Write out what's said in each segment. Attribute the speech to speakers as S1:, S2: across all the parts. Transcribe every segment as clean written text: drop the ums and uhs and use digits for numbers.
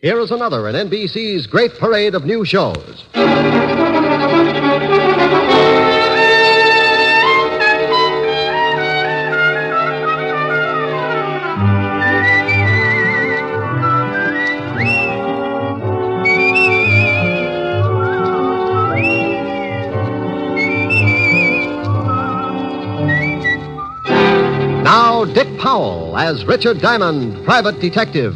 S1: Here is another in NBC's great parade of new shows. Now, Dick Powell as Richard Diamond, private detective.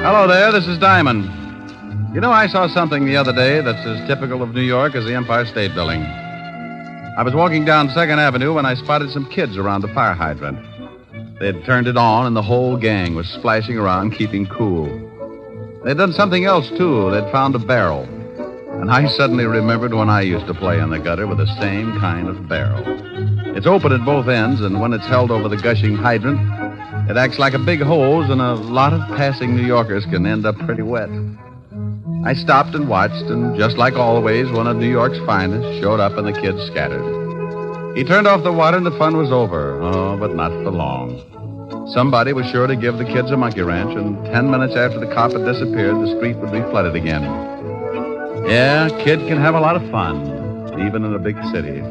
S2: Hello there, this is Diamond. You know, I saw something the other day that's as typical of New York as the Empire State Building. I was walking down 2nd Avenue when I spotted some kids around the fire hydrant. They'd turned it on, and the whole gang was splashing around, keeping cool. They'd done something else, too. They'd found a barrel. And I suddenly remembered when I used to play in the gutter with the same kind of barrel. It's open at both ends, and when it's held over the gushing hydrant, it acts like a big hose, and a lot of passing New Yorkers can end up pretty wet. I stopped and watched, and just like always, one of New York's finest showed up and the kids scattered. He turned off the water and the fun was over. Oh, but not for long. Somebody was sure to give the kids a monkey wrench, and 10 minutes after the cop had disappeared, the street would be flooded again. Yeah, a kid can have a lot of fun, even in a big city.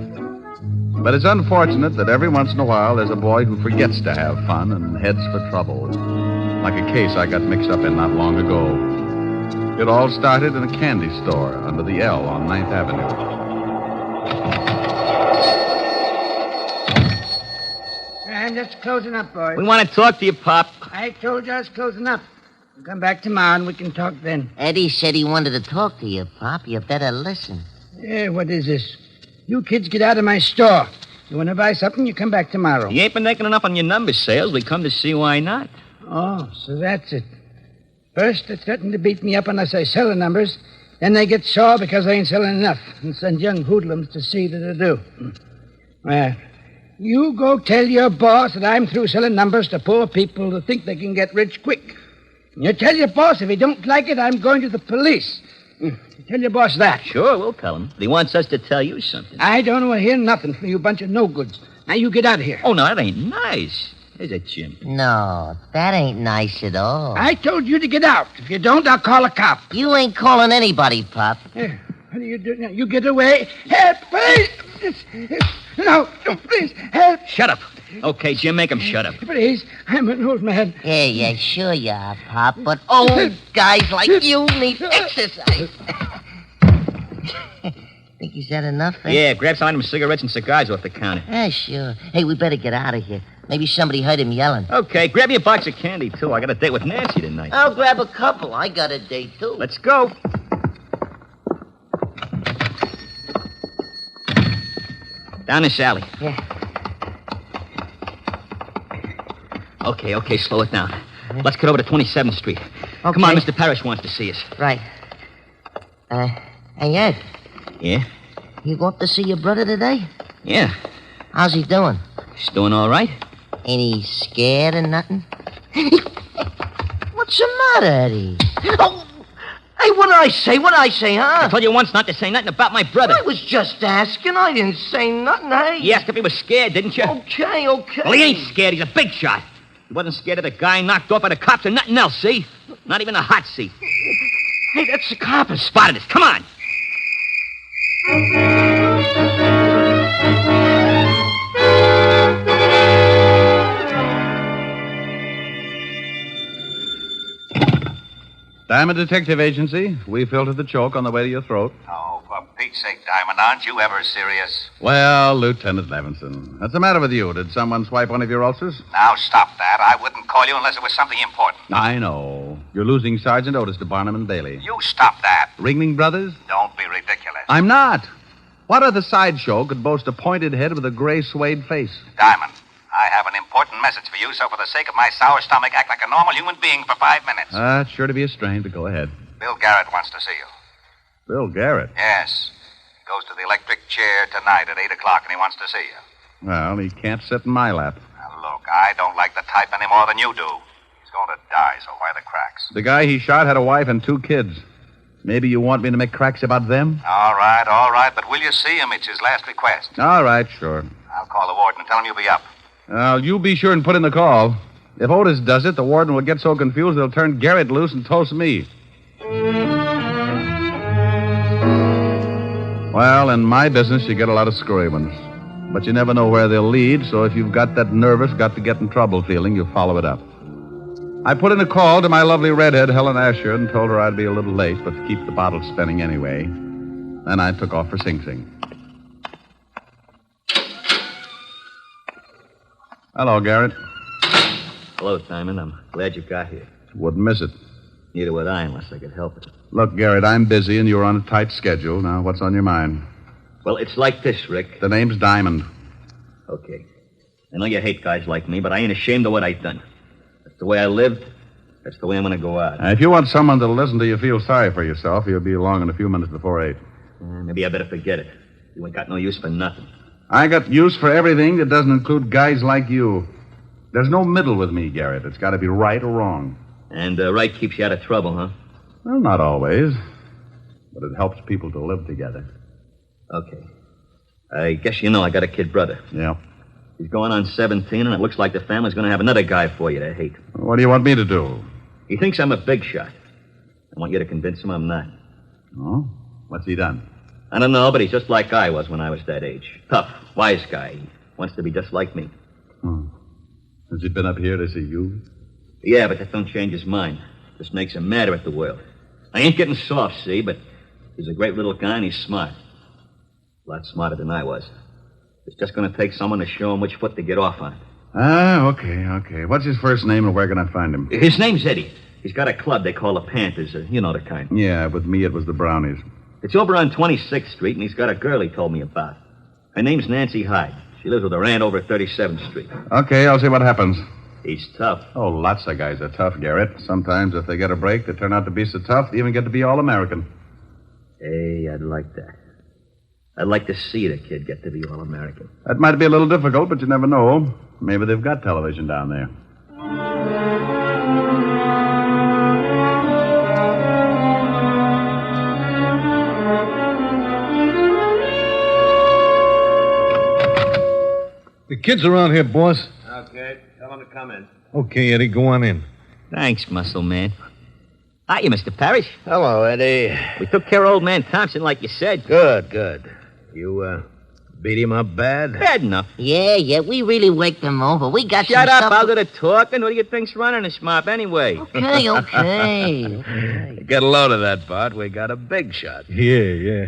S2: But it's unfortunate that every once in a while there's a boy who forgets to have fun and heads for trouble. Like a case I got mixed up in not long ago. It all started in a candy store under the L on 9th Avenue.
S3: I'm just closing up, boys.
S4: We want to talk to you, Pop.
S3: I told you I was closing up. We'll come back tomorrow and we can talk then.
S5: Eddie said he wanted to talk to you, Pop. You better listen.
S3: What is this? You kids get out of my store. You want to buy something, you come back tomorrow.
S4: You ain't been making enough on your number sales. We come to see why not.
S3: Oh, so that's it. First, they threaten to beat me up unless I sell the numbers. Then they get sore because I ain't selling enough and send young hoodlums to see that I do. Well, you go tell your boss that I'm through selling numbers to poor people who think they can get rich quick. You tell your boss if he don't like it, I'm going to the police. Tell your boss that.
S4: Sure, we'll tell him. But he wants us to tell you something.
S3: I don't want to hear nothing from you bunch of no-goods. Now, you get out of here.
S4: Oh, no, that ain't nice. Is it, Jim?
S5: No, that ain't nice at all.
S3: I told you to get out. If you don't, I'll call a cop.
S5: You ain't calling anybody, Pop.
S3: Here, what do you do now? You get away. Help, please. No, please, help.
S4: Shut up. Okay, Jim, make him shut up.
S3: Please, I'm an old man.
S5: Yeah, sure you are, Pop. But old guys like you need exercise. Think he's had enough, eh?
S4: Yeah, grab some of them cigarettes and cigars off the counter.
S5: Yeah, sure. Hey, we better get out of here. Maybe somebody heard him yelling.
S4: Okay, grab me a box of candy, too. I got a date with Nancy tonight.
S5: I'll grab a couple. I got a date, too.
S4: Let's go. Down this alley.
S5: Yeah.
S4: Okay, slow it down. Let's get over to 27th Street.
S5: Okay.
S4: Come on, Mr. Parrish wants to see us.
S5: Right. Hey, Ed.
S4: Yeah?
S5: You going to see your brother today?
S4: Yeah.
S5: How's he doing?
S4: He's doing all right.
S5: Ain't he scared or nothing? What's the matter, Eddie? Oh, hey, what did I say, huh?
S4: I told you once not to say nothing about my brother.
S5: I was just asking. I didn't say nothing, hey?
S4: You asked if he was scared, didn't you?
S5: Okay.
S4: Well, he ain't scared. He's a big shot. He wasn't scared of the guy knocked off by the cops or nothing else, see? Not even a hot seat.
S5: Hey, that's the cop.
S4: Spotted us. Come on.
S2: Diamond Detective Agency. We filtered the choke on the way to your throat.
S6: Oh, for Pete's sake, Diamond, aren't you ever serious?
S2: Well, Lieutenant Levinson, what's the matter with you? Did someone swipe one of your ulcers?
S6: Now, stop that. I wouldn't call you unless it was something important.
S2: I know. You're losing Sergeant Otis to Barnum and Bailey.
S6: You stop that.
S2: Ringling Brothers?
S6: Don't be ridiculous.
S2: I'm not. What other sideshow could boast a pointed head with a gray suede face?
S6: Diamond, I have an important message for you, so for the sake of my sour stomach, act like a normal human being for 5 minutes.
S2: It's sure to be a strain, but go ahead.
S6: Bill Garrett wants to see you.
S2: Bill Garrett?
S6: Yes. He goes to the electric chair tonight at 8 o'clock, and he wants to see you.
S2: Well, he can't sit in my lap.
S6: Now, look, I don't like the type any more than you do. He's going to die, so why the cracks?
S2: The guy he shot had a wife and 2 kids. Maybe you want me to make cracks about them?
S6: All right. But will you see him? It's his last request.
S2: All right, sure.
S6: I'll call the warden and tell him you'll be up.
S2: You be sure and put in the call. If Otis does it, the warden will get so confused they'll turn Garrett loose and toast me. Well, in my business, you get a lot of screwy ones. But you never know where they'll lead, so if you've got that nervous, got-to-get-in-trouble feeling, you follow it up. I put in a call to my lovely redhead, Helen Asher, and told her I'd be a little late, but to keep the bottle spinning anyway. Then I took off for Sing Sing. Hello, Garrett.
S4: Hello, Simon. I'm glad you got here.
S2: Wouldn't miss it.
S4: Neither would I unless I could help it.
S2: Look, Garrett, I'm busy and you're on a tight schedule. Now, what's on your mind?
S4: Well, it's like this, Rick.
S2: The name's Diamond.
S4: Okay. I know you hate guys like me, but I ain't ashamed of what I've done. That's the way I lived. That's the way I'm going to go out.
S2: If you want someone that'll listen till you feel sorry for yourself, you'll be along in a few minutes before 8.
S4: Maybe I better forget it. You ain't got no use for nothing.
S2: I got use for everything that doesn't include guys like you. There's no middle with me, Garrett. It's got to be right or wrong.
S4: And right keeps you out of trouble, huh?
S2: Well, not always. But it helps people to live together.
S4: Okay. I guess you know I got a kid brother.
S2: Yeah.
S4: He's going on 17, and it looks like the family's going to have another guy for you to hate.
S2: What do you want me to do?
S4: He thinks I'm a big shot. I want you to convince him I'm not.
S2: Oh? What's he done?
S4: I don't know, but he's just like I was when I was that age. Tough, wise guy. He wants to be just like me.
S2: Oh. Has he been up here to see you?
S4: Yeah, but that don't change his mind. Just makes him madder at the world. I ain't getting soft, see, but he's a great little guy and he's smart. A lot smarter than I was. It's just going to take someone to show him which foot to get off on.
S2: Okay. What's his first name and where can I find him?
S4: His name's Eddie. He's got a club they call the Panthers. You know the kind.
S2: Yeah, with me it was the Brownies.
S4: It's over on 26th Street, and he's got a girl he told me about. Her name's Nancy Hyde. She lives with her aunt over at 37th Street.
S2: Okay, I'll see what happens.
S4: He's tough.
S2: Oh, lots of guys are tough, Garrett. Sometimes if they get a break, they turn out to be so tough they even get to be All-American.
S4: Hey, I'd like that. I'd like to see the kid get to be All-American.
S2: That might be a little difficult, but you never know. Maybe they've got television down there.
S7: The kids around here, boss.
S1: Okay, tell them to come in.
S7: Okay, Eddie, go on in.
S4: Thanks, muscle man. Hiya, Mr. Parrish.
S3: Hello, Eddie.
S4: We took care of old man Thompson like you said.
S3: Good. You, beat him up bad?
S4: Bad enough.
S5: Yeah, we really waked them over. We got
S4: Shut
S5: some
S4: up,
S5: stuff...
S4: I'll do the talking. What do you think's running this mob anyway?
S5: Okay.
S3: Get a load of that, Bart. We got a big shot.
S7: Yeah.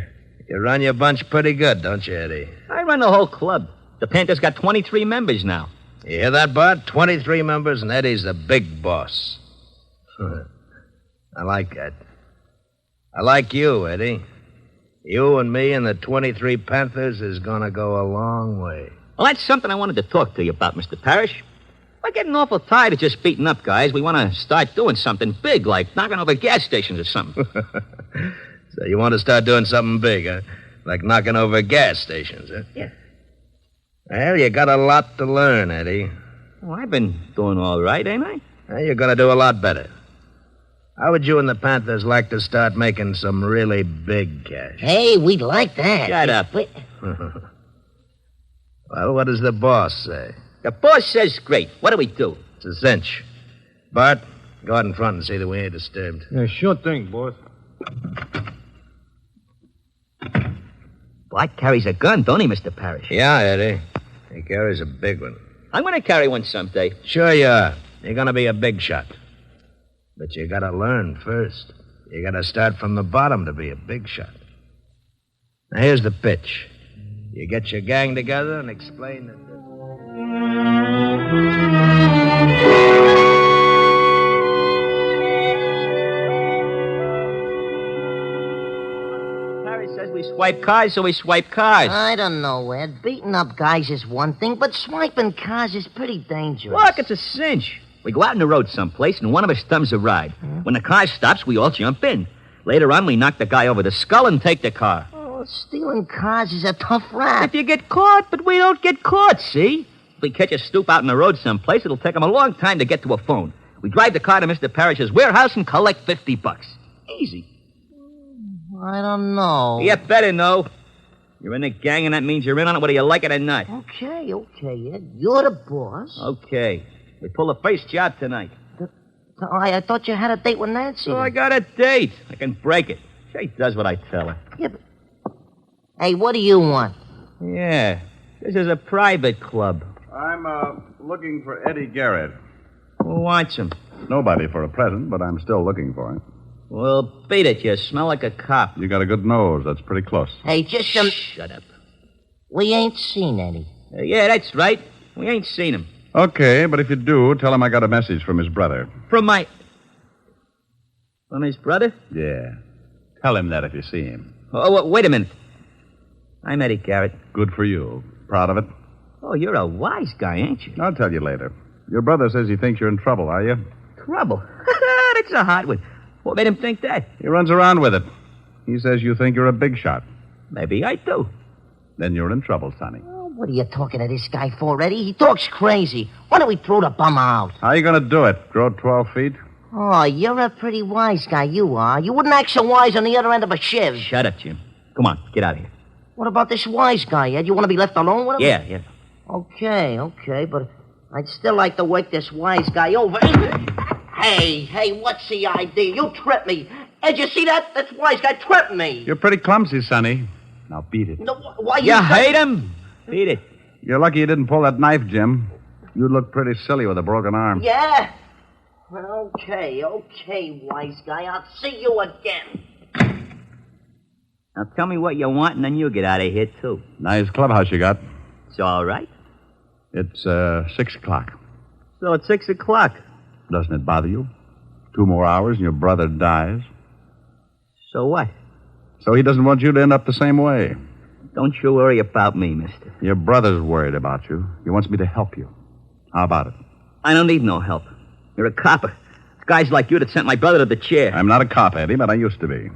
S3: You run your bunch pretty good, don't you, Eddie?
S4: I run the whole club. The Panthers got 23 members now.
S3: You hear that, Bart? 23 members, and Eddie's the big boss. I like that. I like you, Eddie. You and me and the 23 Panthers is going to go a long way.
S4: Well, that's something I wanted to talk to you about, Mr. Parrish. We're getting awful tired of just beating up guys. We want to start doing something big, like knocking over gas stations or something.
S3: So you want to start doing something big, huh? Like knocking over gas stations, huh?
S4: Yeah.
S3: Well, you got a lot to learn, Eddie.
S4: Well, I've been doing all right, ain't I?
S3: Well, you're going to do a lot better. How would you and the Panthers like to start making some really big cash?
S5: Hey, we'd like that.
S4: Shut up.
S3: Well, what does the boss say?
S4: The boss says great. What do we do?
S3: It's a cinch. Bart, go out in front and see that we ain't disturbed.
S7: Yeah, sure thing, boss.
S4: Bart carries a gun, don't he, Mr. Parrish?
S3: Yeah, Eddie. He carries a big one.
S4: I'm going to carry one someday.
S3: Sure you are. You're going to be a big shot. But you got to learn first. You got to start from the bottom to be a big shot. Now, here's the pitch. You get your gang together and explain that...
S4: Parrish says we swipe cars, so we swipe cars.
S5: I don't know, Ed. Beating up guys is one thing, but swiping cars is pretty dangerous.
S4: Look, it's a cinch. We go out on the road someplace, and one of us thumbs a ride. When the car stops, we all jump in. Later on, we knock the guy over the skull and take the car.
S5: Oh, stealing cars is a tough rap.
S4: If you get caught, but we don't get caught, see? If we catch a stoop out on the road someplace, it'll take him a long time to get to a phone. We drive the car to Mr. Parrish's warehouse and collect $50. Easy.
S5: I don't know.
S4: You better know. You're in the gang, and that means you're in on it whether you like it or not.
S5: Okay, Ed. You're the boss.
S4: Okay. We pull the first job tonight.
S5: I thought you had a date with Nancy.
S4: Oh, I got a date. I can break it. She does what I tell her.
S5: Yeah, but... Hey, what do you want?
S4: Yeah. This is a private club.
S2: I'm, looking for Eddie Garrett.
S4: Who wants him?
S2: Nobody for a present, but I'm still looking for him.
S4: Well, beat it. You smell like a cop.
S2: You got a good nose. That's pretty close.
S5: Hey, just some...
S4: Shut up.
S5: We ain't seen Eddie.
S4: Yeah, that's right. We ain't seen him.
S2: Okay, but if you do, tell him I got a message from his brother.
S4: From his brother?
S2: Yeah. Tell him that if you see him.
S4: Oh, wait a minute. I'm Eddie Garrett.
S2: Good for you. Proud of it?
S4: Oh, you're a wise guy, ain't you?
S2: I'll tell you later. Your brother says he thinks you're in trouble, are you?
S4: Trouble? That's a hot one. What made him think that?
S2: He runs around with it. He says you think you're a big shot.
S4: Maybe I do.
S2: Then you're in trouble, Sonny.
S5: Oh, what are you talking to this guy for, Eddie? He talks crazy. Why don't we throw the bum out?
S2: How are you going to do it? Grow 12 feet?
S5: Oh, you're a pretty wise guy, you are. You wouldn't act so wise on the other end of a shiv.
S4: Shut up, Jim. Come on, get out of here.
S5: What about this wise guy, Ed? You want to be left alone with him?
S4: Yeah.
S5: Okay, but I'd still like to work this wise guy over. Hey, what's the idea? You tripped me. Ed, you see that? That wise guy tripped me.
S2: You're pretty clumsy, Sonny. Now beat it.
S5: No, why
S4: You hate him? Beat it.
S2: You're lucky you didn't pull that knife, Jim. You'd look pretty silly with a broken arm.
S5: Yeah? Well, okay, wise guy. I'll see you again.
S4: Now tell me what you want, and then you get out of here, too.
S2: Nice clubhouse you got.
S4: It's all right.
S2: It's 6 o'clock.
S4: So it's 6 o'clock.
S2: Doesn't it bother you? 2 more hours and your brother dies.
S4: So what?
S2: So he doesn't want you to end up the same way.
S4: Don't you worry about me, mister.
S2: Your brother's worried about you. He wants me to help you. How about it?
S4: I don't need no help. You're a copper. It's guys like you that sent my brother to the chair.
S2: I'm not a cop, Eddie, but I used to be.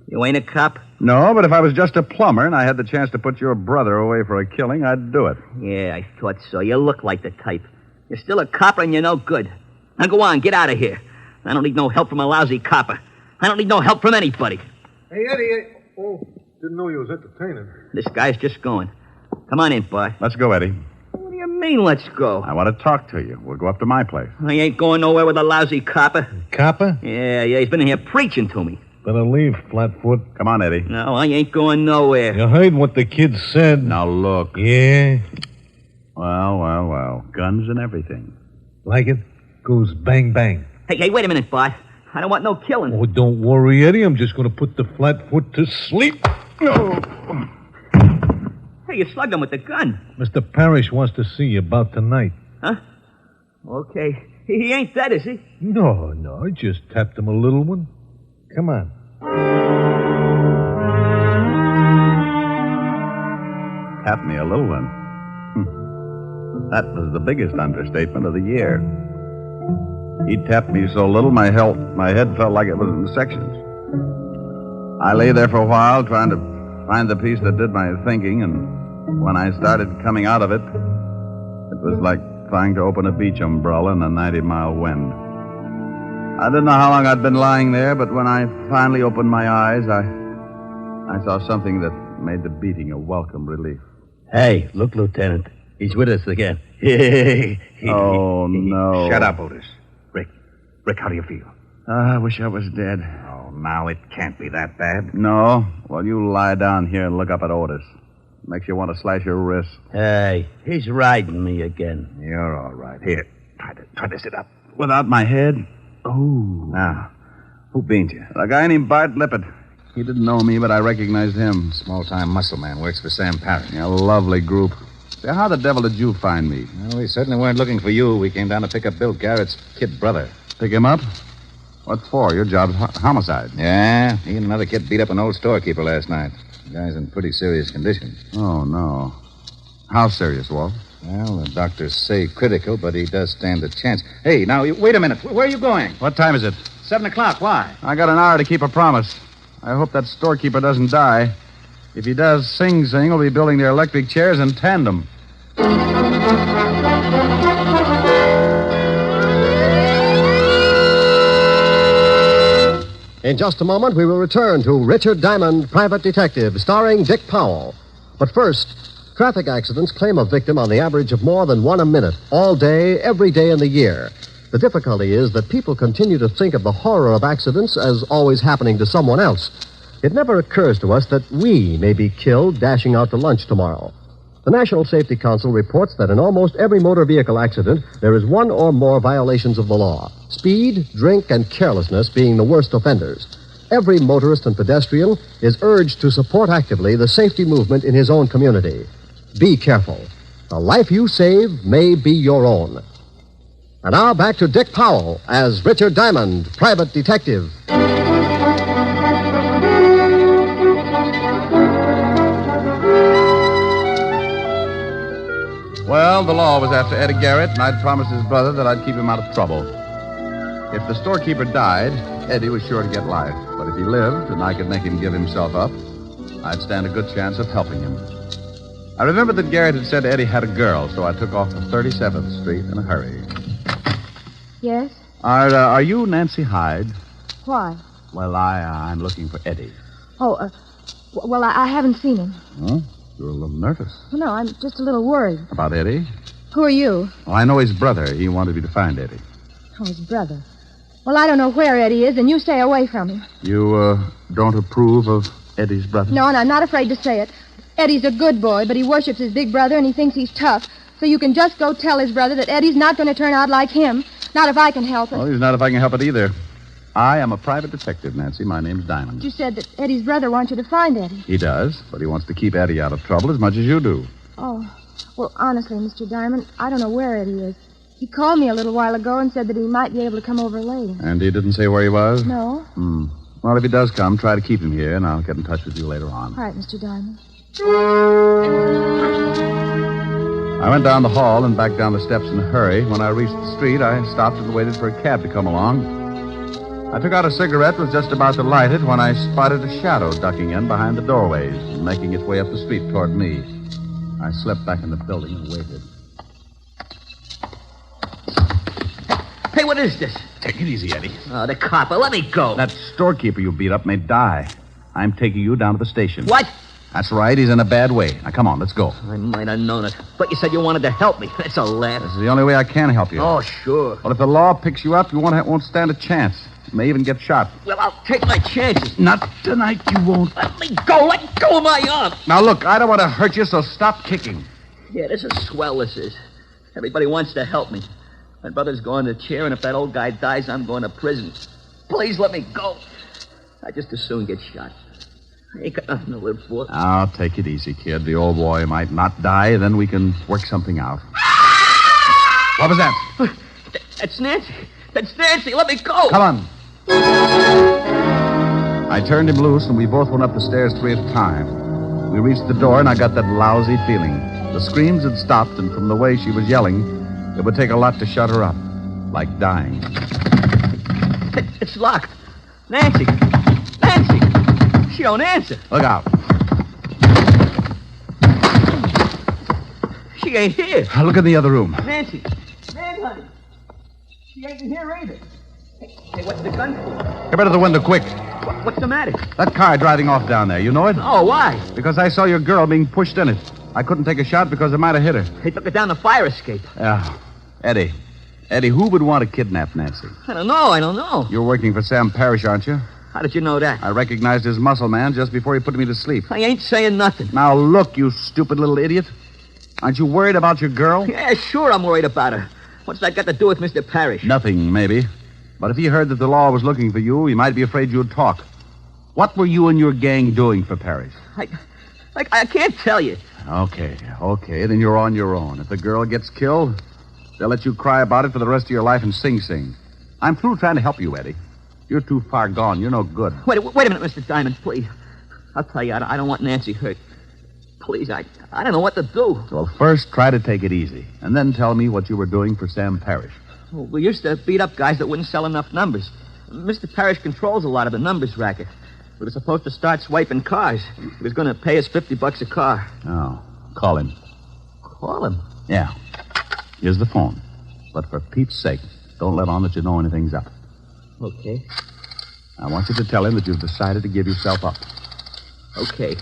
S4: You ain't a cop?
S2: No, but if I was just a plumber and I had the chance to put your brother away for a killing, I'd do it.
S4: Yeah, I thought so. You look like the type. You're still a copper and you're no good. Now go on, get out of here. I don't need no help from a lousy copper. I don't need no help from anybody.
S7: Hey, Eddie. Didn't know you was entertaining.
S4: This guy's just going. Come on in, boy.
S2: Let's go, Eddie.
S4: What do you mean, let's go?
S2: I want to talk to you. We'll go up to my place.
S4: I ain't going nowhere with a lousy copper.
S7: Copper?
S4: Yeah, he's been in here preaching to me.
S7: Better leave, Flatfoot.
S2: Come on, Eddie.
S4: No, I ain't going nowhere.
S7: You heard what the kid said.
S2: Now, look.
S7: Yeah?
S2: Well. Guns and everything.
S7: Like it? Goes bang, bang.
S4: Hey, wait a minute, boy. I don't want no killing.
S7: Oh, don't worry, Eddie. I'm just going to put the Flatfoot to sleep.
S4: Hey, you slugged him with the gun.
S7: Mr. Parrish wants to see you about tonight.
S4: Huh? Okay. He ain't dead, is he?
S7: No. I just tapped him a little one. Come on.
S2: Tap me a little one. That was the biggest understatement of the year. He tapped me so little my head felt like it was in sections. I lay there for a while trying to find the piece that did my thinking, and when I started coming out of it, it was like trying to open a beach umbrella in a 90-mile wind. I didn't know how long I'd been lying there, but when I finally opened my eyes, I saw something that made the beating a welcome relief.
S8: Hey, look, Lieutenant. He's with us again.
S2: Oh, no.
S8: Shut up, Otis. Rick, how do you feel?
S2: I wish I was dead.
S8: Oh, now it can't be that bad.
S2: No? Well, you lie down here and look up at Otis. Makes you want to slash your wrists.
S8: Hey, he's riding me again. You're all right. Here, try to sit up.
S2: Without my head?
S8: Oh. Now, who beans you?
S2: A guy named Bart Lippett. He didn't know me, but I recognized him.
S8: Small-time muscle man, works for Sam Parrish.
S2: A lovely group. Say, how the devil did you find me?
S8: Well, we certainly weren't looking for you. We came down to pick up Bill Garrett's kid brother.
S2: Pick him up? What for? Your job's homicide.
S8: Yeah, he and another kid beat up an old storekeeper last night. The guy's in pretty serious condition.
S2: Oh, no. How serious, Walt?
S8: Well, the doctors say critical, but he does stand a chance. Hey, now, wait a minute. Where are you going?
S2: What time is it?
S8: 7 o'clock. Why?
S2: I got an hour to keep a promise. I hope that storekeeper doesn't die. If he does, Sing Sing will be building their electric chairs in tandem.
S1: In just a moment, we will return to Richard Diamond, Private Detective, starring Dick Powell. But first, traffic accidents claim a victim on the average of more than one a minute, all day, every day in the year. The difficulty is that people continue to think of the horror of accidents as always happening to someone else. It never occurs to us that we may be killed dashing out to lunch tomorrow. The National Safety Council reports that in almost every motor vehicle accident, there is one or more violations of the law. Speed, drink, and carelessness being the worst offenders. Every motorist and pedestrian is urged to support actively the safety movement in his own community. Be careful. The life you save may be your own. And now back to Dick Powell as Richard Diamond, Private Detective.
S2: Well, the law was after Eddie Garrett, and I'd promised his brother that I'd keep him out of trouble. If the storekeeper died, Eddie was sure to get life. But if he lived, and I could make him give himself up, I'd stand a good chance of helping him. I remembered that Garrett had said Eddie had a girl, so I took off to 37th Street in a hurry.
S9: Yes?
S2: Are you Nancy Hyde?
S9: Why?
S2: Well, I'm looking for Eddie.
S9: Oh, well, I haven't seen him.
S2: Oh, you're a little nervous.
S9: Well, no, I'm just a little worried.
S2: About Eddie?
S9: Who are you?
S2: Well, I know his brother. He wanted me to find Eddie.
S9: Oh, his brother. Well, I don't know where Eddie is, and you stay away from him.
S2: You, don't approve of Eddie's brother?
S9: No, and I'm not afraid to say it. Eddie's a good boy, but he worships his big brother, and he thinks he's tough. So you can just go tell his brother that Eddie's not going to turn out like him. Not if I can help it.
S2: Well, he's not if I can help it either. I am a private detective, Nancy. My name's Diamond.
S9: You said that Eddie's brother wants you to find Eddie.
S2: He does, but he wants to keep Eddie out of trouble as much as you do.
S9: Oh, well, honestly, Mr. Diamond, I don't know where Eddie is. He called me a little while ago and said that he might be able to come over later.
S2: And he didn't say where he was?
S9: No.
S2: Well, if he does come, try to keep him here, and I'll get in touch with you later on.
S9: All right, Mr. Diamond.
S2: I went down the hall and back down the steps in a hurry. When I reached the street, I stopped and waited for a cab to come along. I took out a cigarette, was just about to light it when I spotted a shadow ducking in behind the doorways and making its way up the street toward me. I slipped back in the building and waited.
S4: Hey, what is this?
S2: Take it easy, Eddie.
S4: Oh, the copper. Let me go.
S2: That storekeeper you beat up may die. I'm taking you down to the station.
S4: What?
S2: That's right. He's in a bad way. Now, come on, let's go.
S4: I might have known it. But you said you wanted to help me. That's a laugh.
S2: This is the only way I can help you.
S4: Oh, sure.
S2: Well, if the law picks you up, you won't stand a chance. You may even get shot.
S4: Well, I'll take my chances.
S2: Not tonight, you won't.
S4: Let me go. Let go of my arm.
S2: Now, look, I don't want to hurt you, so stop kicking.
S4: Yeah, this is swell, this is. Everybody wants to help me. My brother's going to chair, and if that old guy dies, I'm going to prison. Please let me go. I just as soon get shot. I ain't got nothing to live for.
S2: Now, take it easy, kid. The old boy might not die, then we can work something out. What was that?
S4: That's Nancy. That's Nancy. Let me go.
S2: Come on. I turned him loose, and we both went up the stairs 3 at a time. We reached the door, and I got that lousy feeling. The screams had stopped, and from the way she was yelling, it would take a lot to shut her up. Like dying.
S4: It's locked. Nancy. Nancy. She don't answer.
S2: Look out.
S4: She ain't here.
S2: Look in the other room.
S4: Nancy. Man, honey. She ain't in here either. Hey, what's the gun for?
S2: Get rid of the window, quick.
S4: What's the matter?
S2: That car driving off down there, you know it?
S4: Oh, why?
S2: Because I saw your girl being pushed in it. I couldn't take a shot because it might have hit her.
S4: They took her down the fire escape.
S2: Yeah. Eddie. Eddie, who would want to kidnap Nancy?
S4: I don't know.
S2: You're working for Sam Parrish, aren't you?
S4: How did you know that?
S2: I recognized his muscle man just before he put me to sleep.
S4: I ain't saying nothing.
S2: Now, look, you stupid little idiot. Aren't you worried about your girl?
S4: Yeah, sure I'm worried about her. What's that got to do with Mr. Parrish?
S2: Nothing, maybe. But if he heard that the law was looking for you, he might be afraid you'd talk. What were you and your gang doing for Parrish?
S4: I can't tell you.
S2: Okay, then you're on your own. If the girl gets killed, they'll let you cry about it for the rest of your life and sing. I'm through trying to help you, Eddie. You're too far gone. You're no good.
S4: Wait a minute, Mr. Diamond, please. I'll tell you, I don't want Nancy hurt. Please, I don't know what to do.
S2: Well, first, try to take it easy, and then tell me what you were doing for Sam Parrish.
S4: Well, we used to beat up guys that wouldn't sell enough numbers. Mr. Parrish controls a lot of the numbers racket. We were supposed to start swiping cars. He was going to pay us $50 a car.
S2: Oh, call him.
S4: Call him?
S2: Yeah. Here's the phone. But for Pete's sake, don't let on that you know anything's up.
S4: Okay.
S2: I want you to tell him that you've decided to give yourself up.
S10: Okay.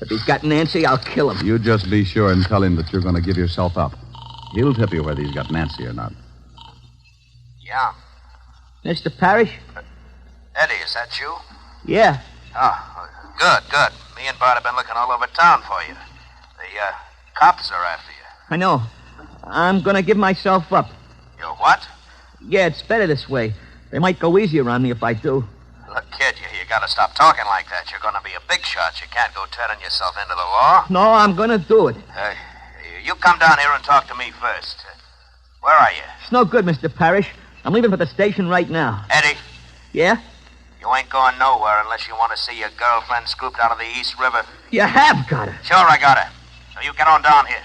S10: If he's got Nancy, I'll kill him.
S2: You just be sure and tell him that you're going to give yourself up. He'll tip you whether he's got Nancy or not.
S6: Yeah.
S10: Mr. Parrish?
S6: Eddie, is that you?
S10: Yeah.
S6: Oh, good. Me and Bart have been looking all over town for you. The cops are after you.
S10: I know. I'm gonna give myself up.
S6: You what?
S10: Yeah, it's better this way. They might go easier on me if I do.
S6: Look, kid, you gotta stop talking like that. You're gonna be a big shot. You can't go turning yourself into the law.
S10: No, I'm gonna do it.
S6: You come down here and talk to me first. Where are you?
S10: It's no good, Mr. Parrish. I'm leaving for the station right now.
S6: Eddie?
S10: Yeah?
S6: You ain't going nowhere unless you want to see your girlfriend scooped out of the East River.
S10: You have got her.
S6: Sure, I got her. So you get on down here.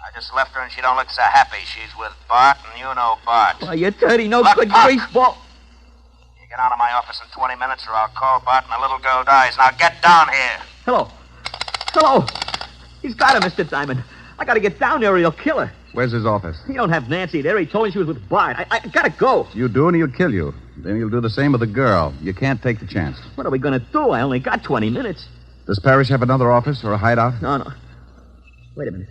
S6: I just left her and she don't look so happy. She's with Bart, and you know Bart.
S10: Why, you're dirty, no
S6: Look,
S10: good
S6: Buck.
S10: greaseball.
S6: You get out of my office in 20 minutes or I'll call Bart and the little girl dies. Now get down here.
S10: Hello. He's got her, Mr. Diamond. I gotta get down there or he'll kill her.
S2: Where's his office?
S10: He don't have Nancy there. He told me she was with Bart. I gotta go.
S2: You do, and he'll kill you. Then he'll do the same with the girl. You can't take the chance.
S10: What are we gonna do? I only got 20 minutes.
S2: Does Parrish have another office or a hideout?
S10: No. Wait a minute.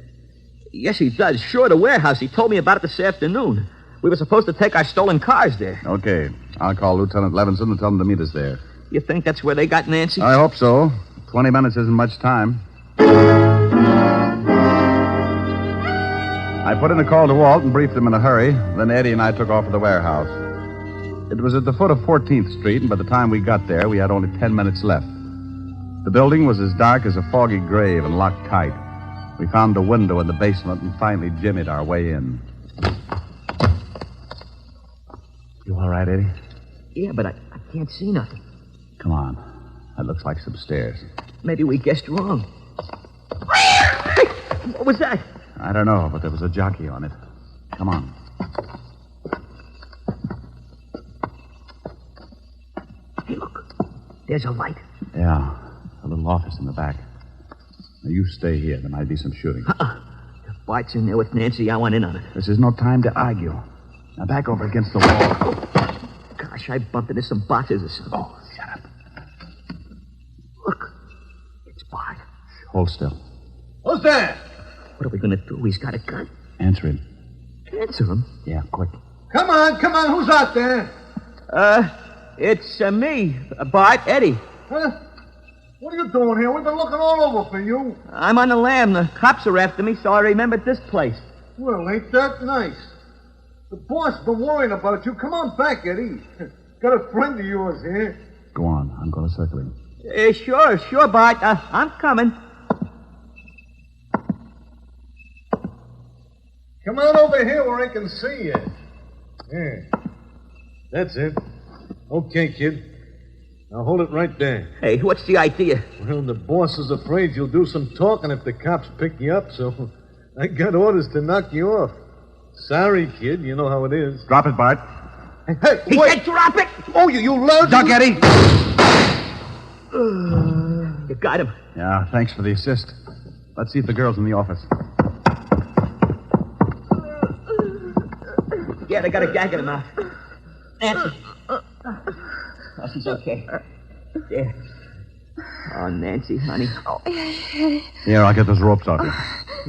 S10: Yes, he does. Sure, the warehouse. He told me about it this afternoon. We were supposed to take our stolen cars there.
S2: Okay. I'll call Lieutenant Levinson and tell him to meet us there.
S10: You think that's where they got Nancy?
S2: I hope so. 20 minutes isn't much time. I put in a call to Walt and briefed him in a hurry. Then Eddie and I took off for the warehouse. It was at the foot of 14th Street, and by the time we got there, we had only 10 minutes left. The building was as dark as a foggy grave and locked tight. We found a window in the basement and finally jimmied our way in. You all right, Eddie?
S10: Yeah, but I can't see nothing.
S2: Come on. That looks like some stairs.
S10: Maybe we guessed wrong. Hey, what was that?
S2: I don't know, but there was a jockey on it. Come on.
S10: Hey, look. There's a light.
S2: Yeah, a little office in the back. Now, you stay here. There might be some shooting.
S10: If Bart's in there with Nancy, I want in on it.
S2: This is no time to argue. Now, back over against the wall.
S10: Oh, gosh, I bumped into some boxes or something.
S2: Oh, shut up.
S10: Look. It's Bart.
S2: Hold still.
S3: Who's that?
S10: What are we going to do? He's got a gun.
S2: Answer him.
S10: Answer him?
S2: Yeah, quick.
S3: Come on. Who's out there?
S10: It's me, Bart, Eddie.
S3: Huh? What are you doing here? We've been looking all over for you.
S10: I'm on the lam. The cops are after me, so I remembered this place.
S3: Well, ain't that nice? The boss been worrying about you. Come on back, Eddie. Got a friend of yours here.
S2: Go on. I'm going to circle him.
S10: Sure, Bart. I'm coming.
S3: Come on over here where I can see you. Yeah. That's it. Okay, kid. Now hold it right there.
S10: Hey, what's the idea?
S3: Well, the boss is afraid you'll do some talking if the cops pick you up, so I got orders to knock you off. Sorry, kid. You know how it is.
S2: Drop it, Bart.
S3: Hey,
S10: He
S3: wait.
S10: said drop it!
S3: Oh, you lousy...
S2: Duck, Eddie!
S10: You got him.
S2: Yeah, thanks for the assist. Let's see if the girl's in the office.
S10: Yeah, they got a gag in her mouth. Nancy. Oh, she's okay. There. Oh, Nancy, honey.
S9: Oh,
S2: Here, I'll get those ropes off you.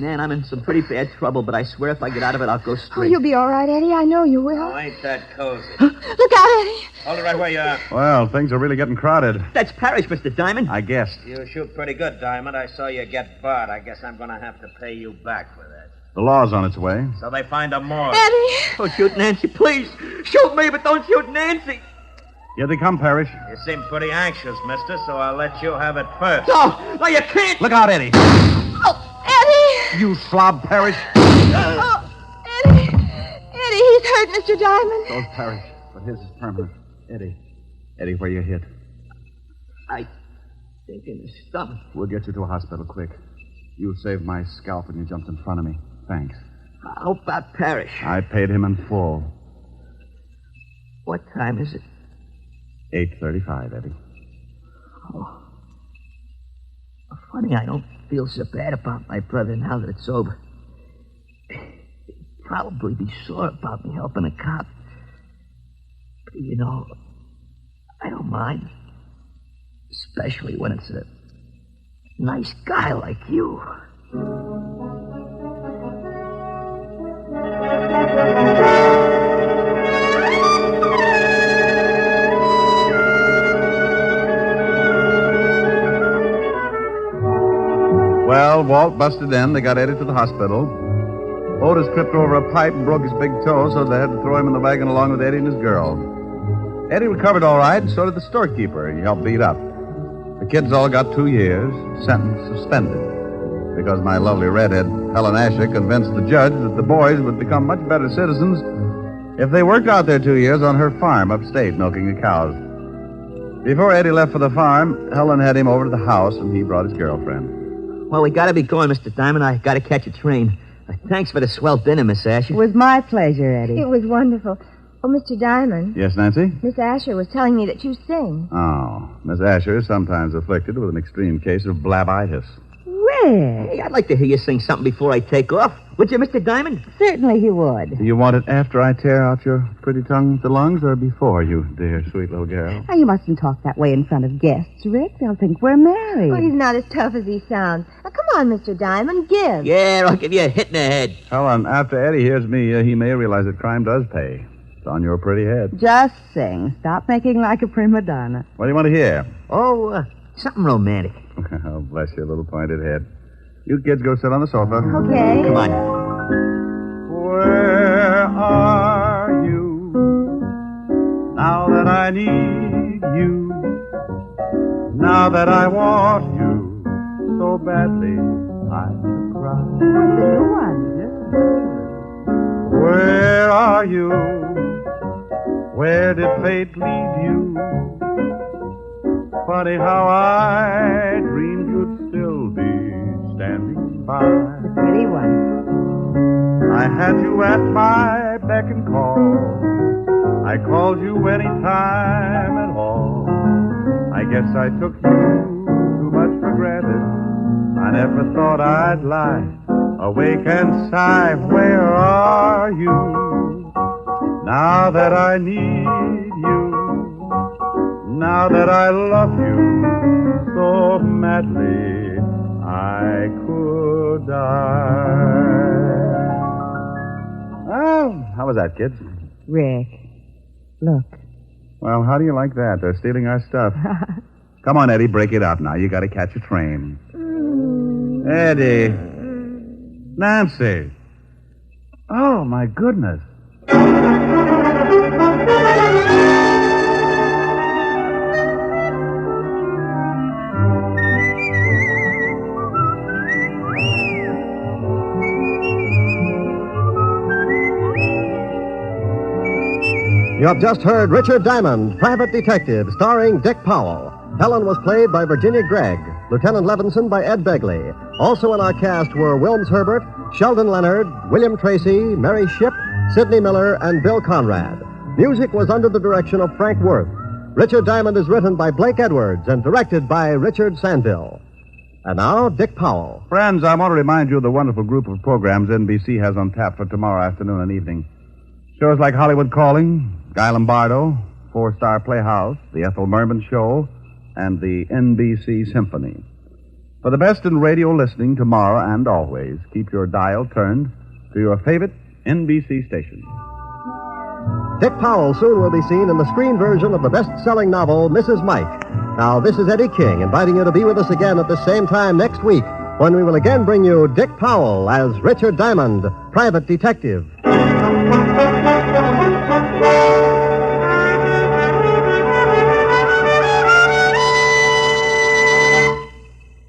S10: Man, I'm in some pretty bad trouble, but I swear if I get out of it, I'll go
S9: oh,
S10: straight.
S9: you'll be all right, Eddie. I know you will.
S6: Oh, ain't that cozy?
S9: Look out, Eddie.
S6: Hold it right where you are.
S2: Well, things are really getting crowded.
S10: That's Parrish, Mr. Diamond.
S2: I guessed.
S6: You shoot pretty good, Diamond. I saw you get Bart. I guess I'm going to have to pay you back for that.
S2: The law's on its way.
S6: So they find a morgue.
S9: Eddie.
S10: Don't shoot Nancy, please. Shoot me, but don't shoot Nancy.
S2: Here they come, Parrish.
S6: You seem pretty anxious, mister, so I'll let you have it first.
S10: No, you can't.
S2: Look out, Eddie.
S9: Oh, Eddie.
S2: You slob, Parrish.
S9: Oh, Eddie. Eddie, he's hurt, Mr. Diamond.
S2: So's Parrish, but his is permanent. Eddie, where you hit?
S10: I think in the stomach.
S2: We'll get you to a hospital quick. You saved my scalp when you jumped in front of me. Thanks.
S10: How about Parrish?
S2: I paid him in full.
S10: What time is it?
S2: 8:35, Eddie.
S10: Oh. Funny, I don't feel so bad about my brother now that it's over. He'd probably be sore about me helping a cop. But, you know, I don't mind. Especially when it's a nice guy like you.
S2: Well, Walt busted in. They got Eddie to the hospital. Otis tripped over a pipe and broke his big toe, so they had to throw him in the wagon along with Eddie and his girl. Eddie recovered all right, and so did the storekeeper. He helped beat up. The kids all got 2 years, sentence suspended, because my lovely redhead, Helen Asher, convinced the judge that the boys would become much better citizens if they worked out their 2 years on her farm upstate, milking the cows. Before Eddie left for the farm, Helen had him over to the house, and he brought his girlfriend.
S10: Well, we gotta be going, Mr. Diamond. I gotta catch a train. Thanks for the swell dinner, Miss Asher.
S11: It was my pleasure, Eddie.
S9: It was wonderful. Oh, Mr. Diamond.
S2: Yes, Nancy?
S9: Miss Asher was telling me that you sing.
S2: Oh, Miss Asher is sometimes afflicted with an extreme case of blabitis.
S11: Rick.
S10: Hey, I'd like to hear you sing something before I take off. Would you, Mr. Diamond?
S11: Certainly he would.
S2: Do you want it after I tear out your pretty tongue with the lungs or before, you dear, sweet little girl?
S11: Now, you mustn't talk that way in front of guests, Rick. They'll think we're married.
S9: Oh, he's not as tough as he sounds. Now, come on, Mr. Diamond, give.
S10: Yeah, I'll give you a hit in the head.
S2: Helen, after Eddie hears me, he may realize that crime does pay. It's on your pretty head.
S11: Just sing. Stop making like a prima donna.
S2: What do you want to hear?
S10: Oh, something romantic.
S2: Oh, bless your little pointed head. You kids go sit on the sofa.
S9: Okay.
S10: Come on.
S2: Where are you now that I need you? Now that I want you so badly, I cry. Where are you? Where did fate lead you? Funny how I dreamed you'd still be standing by.
S11: The pretty one.
S2: I had you at my beck and call. I called you any time at all. I guess I took you too much for granted. I never thought I'd lie, awake and sigh. Where are you now that I need you? Now that I love you so madly, I could die. Well, how was that, kids?
S11: Rick, look.
S2: Well, how do you like that? They're stealing our stuff. Come on, Eddie, break it up now. You got to catch a train. Eddie. Nancy. Oh, my goodness.
S1: You have just heard Richard Diamond, Private Detective, starring Dick Powell. Helen was played by Virginia Gregg, Lieutenant Levinson by Ed Begley. Also in our cast were Wilms Herbert, Sheldon Leonard, William Tracy, Mary Shipp, Sidney Miller, and Bill Conrad. Music was under the direction of Frank Worth. Richard Diamond is written by Blake Edwards and directed by Richard Sandville. And now, Dick Powell.
S2: Friends, I want to remind you of the wonderful group of programs NBC has on tap for tomorrow afternoon and evening. Shows like Hollywood Calling, Guy Lombardo, Four-Star Playhouse, The Ethel Merman Show, and the NBC Symphony. For the best in radio listening tomorrow and always, keep your dial turned to your favorite NBC station.
S1: Dick Powell soon will be seen in the screen version of the best-selling novel, Mrs. Mike. Now, this is Eddie King, inviting you to be with us again at the same time next week, when we will again bring you Dick Powell as Richard Diamond, Private Detective.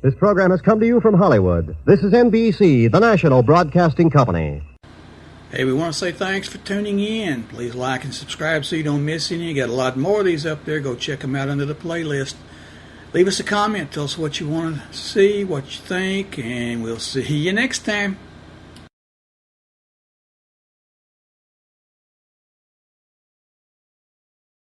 S1: This program has come to you from Hollywood. This is NBC, the national broadcasting company.
S12: Hey, we want to say thanks for tuning in. Please like and subscribe so you don't miss any. You got a lot more of these up there. Go check them out under the playlist. Leave us a comment. Tell us what you want to see, what you think, and we'll see you next time.